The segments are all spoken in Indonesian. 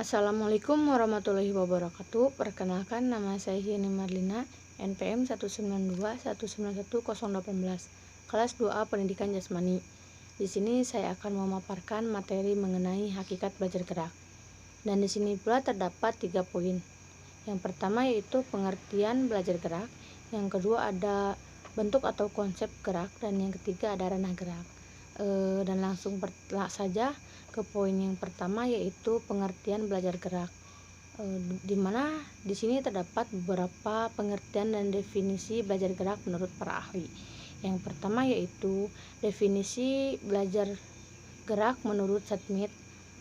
Assalamualaikum warahmatullahi wabarakatuh. Perkenalkan, nama saya Yeni Marlina, NPM 192191018, kelas 2A Pendidikan Jasmani. Di sini saya akan memaparkan materi mengenai hakikat belajar gerak. Dan di sini pula terdapat 3 poin. Yang pertama yaitu pengertian belajar gerak, yang kedua ada bentuk atau konsep gerak, dan yang ketiga ada ranah gerak. Dan langsung saja ke poin yang pertama yaitu pengertian belajar gerak. Di mana di sini terdapat beberapa pengertian dan definisi belajar gerak menurut para ahli. Yang pertama yaitu definisi belajar gerak menurut Smith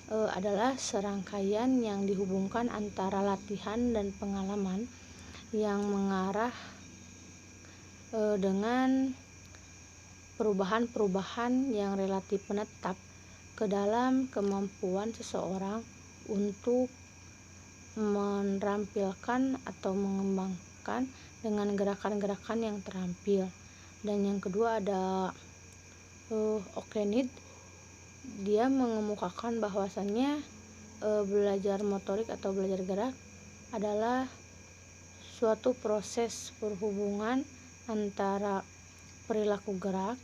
adalah serangkaian yang dihubungkan antara latihan dan pengalaman yang mengarah dengan perubahan-perubahan yang relatif menetap ke dalam kemampuan seseorang untuk menampilkan atau mengembangkan dengan gerakan-gerakan yang terampil. Dan yang kedua ada Okenid. Dia mengemukakan bahwasannya belajar motorik atau belajar gerak adalah suatu proses perhubungan antara perilaku gerak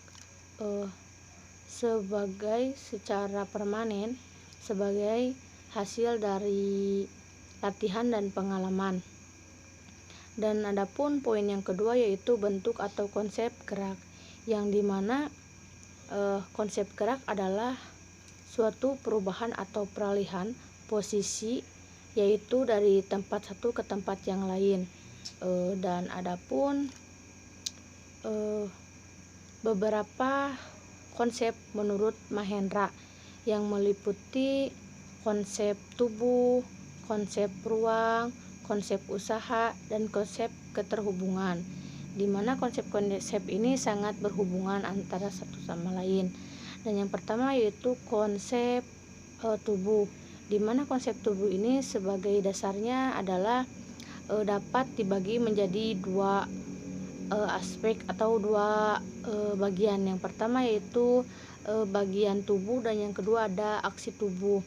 secara permanen sebagai hasil dari latihan dan pengalaman. Dan adapun poin yang kedua yaitu bentuk atau konsep gerak, yang dimana konsep gerak adalah suatu perubahan atau peralihan posisi, yaitu dari tempat satu ke tempat yang lain. Dan adapun beberapa konsep menurut Mahendra yang meliputi konsep tubuh, konsep ruang, konsep usaha, dan konsep keterhubungan, di mana konsep-konsep ini sangat berhubungan antara satu sama lain. Dan yang pertama yaitu konsep tubuh, di mana konsep tubuh ini sebagai dasarnya adalah dapat dibagi menjadi dua aspek atau dua bagian. Yang pertama yaitu bagian tubuh, dan yang kedua ada aksi tubuh.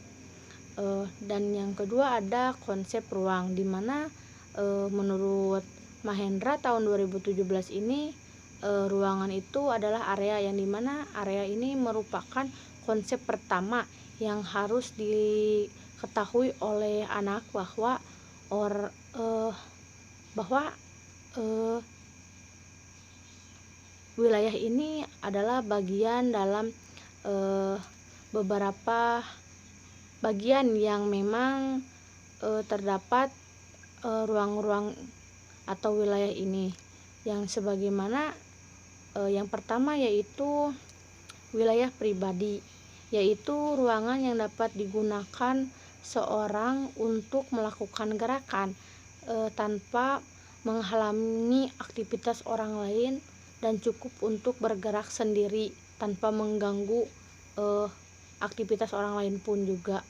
Dan yang kedua ada konsep ruang, di mana menurut Mahendra tahun 2017 ini ruangan itu adalah area, yang dimana area ini merupakan konsep pertama yang harus diketahui oleh anak bahwa wilayah ini adalah bagian dalam beberapa bagian yang memang terdapat ruang-ruang atau wilayah ini, yang sebagaimana yang pertama yaitu wilayah pribadi, yaitu ruangan yang dapat digunakan seorang untuk melakukan gerakan tanpa menghalangi aktivitas orang lain, dan cukup untuk bergerak sendiri tanpa mengganggu aktivitas orang lain pun juga.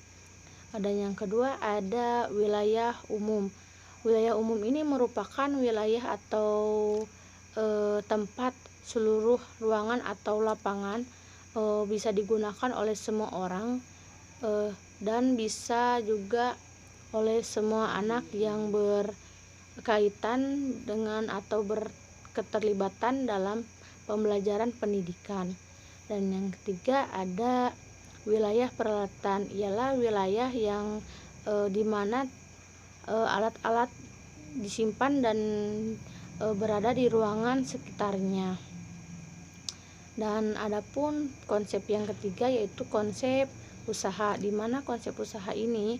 Dan yang kedua ada wilayah umum. Wilayah umum ini merupakan wilayah atau tempat seluruh ruangan atau lapangan bisa digunakan oleh semua orang dan bisa juga oleh semua anak yang berkaitan dengan atau berketerlibatan dalam pembelajaran pendidikan. Dan yang ketiga ada wilayah peralatan, ialah wilayah yang dimana alat-alat disimpan dan berada di ruangan sekitarnya. Dan adapun konsep yang ketiga yaitu konsep usaha, di mana konsep usaha ini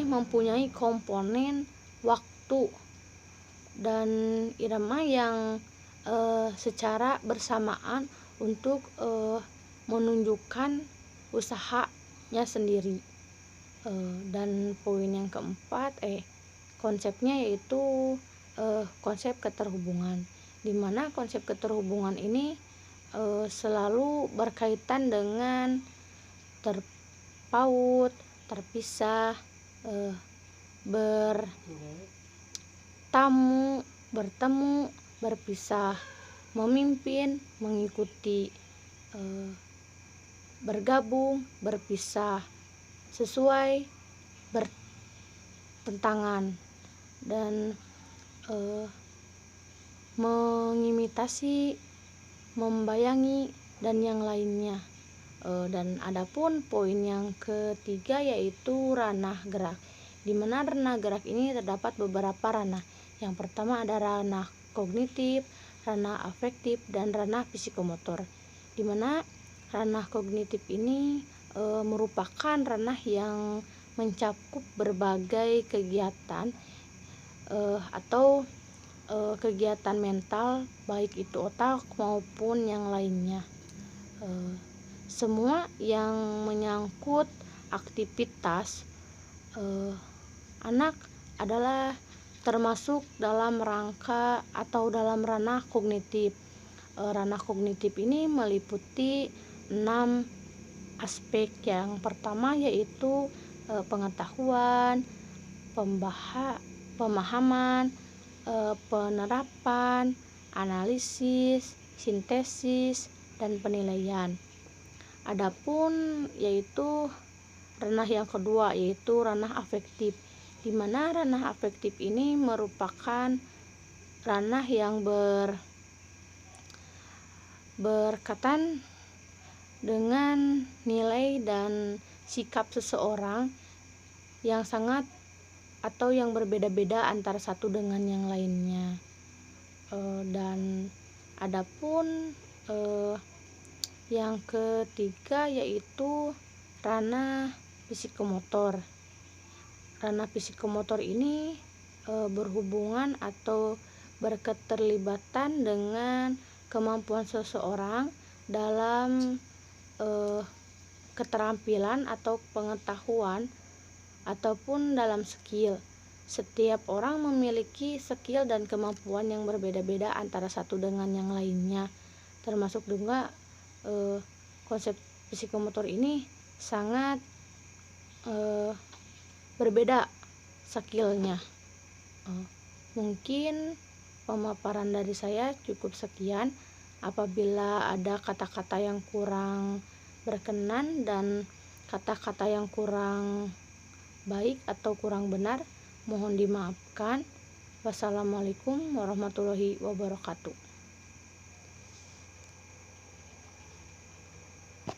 mempunyai komponen waktu dan irama yang secara bersamaan untuk menunjukkan usahanya sendiri. Dan poin yang keempat konsepnya yaitu konsep keterhubungan, di mana konsep keterhubungan ini selalu berkaitan dengan terpaut, terpisah, bertemu, berpisah, memimpin, mengikuti. bergabung, berpisah, sesuai, bertentangan, dan mengimitasi, membayangi, dan yang lainnya. Dan adapun poin yang ketiga yaitu ranah gerak, di mana ranah gerak ini terdapat beberapa ranah. Yang pertama ada ranah kognitif, ranah afektif, dan ranah psikomotor. Di mana ranah kognitif ini merupakan ranah yang mencakup berbagai kegiatan atau kegiatan mental, baik itu otak maupun yang lainnya. Semua yang menyangkut aktivitas anak adalah termasuk dalam rangka atau dalam ranah kognitif. Ranah kognitif ini meliputi 6 aspek. Yang pertama yaitu pengetahuan, pemahaman, penerapan, analisis, sintesis, dan penilaian. Adapun yaitu ranah yang kedua yaitu ranah afektif, di mana ranah afektif ini merupakan ranah yang berkaitan dengan nilai dan sikap seseorang yang sangat atau yang berbeda-beda antara satu dengan yang lainnya. Dan adapun yang ketiga yaitu ranah psikomotor. Ranah psikomotor ini berhubungan atau berketerlibatan dengan kemampuan seseorang dalam keterampilan atau pengetahuan ataupun dalam skill. Setiap orang memiliki skill dan kemampuan yang berbeda-beda antara satu dengan yang lainnya. Termasuk juga konsep psikomotor ini sangat berbeda skillnya. Mungkin pemaparan dari saya cukup sekian. Apabila ada kata-kata yang kurang berkenan dan kata-kata yang kurang baik atau kurang benar, mohon dimaafkan. Wassalamualaikum warahmatullahi wabarakatuh.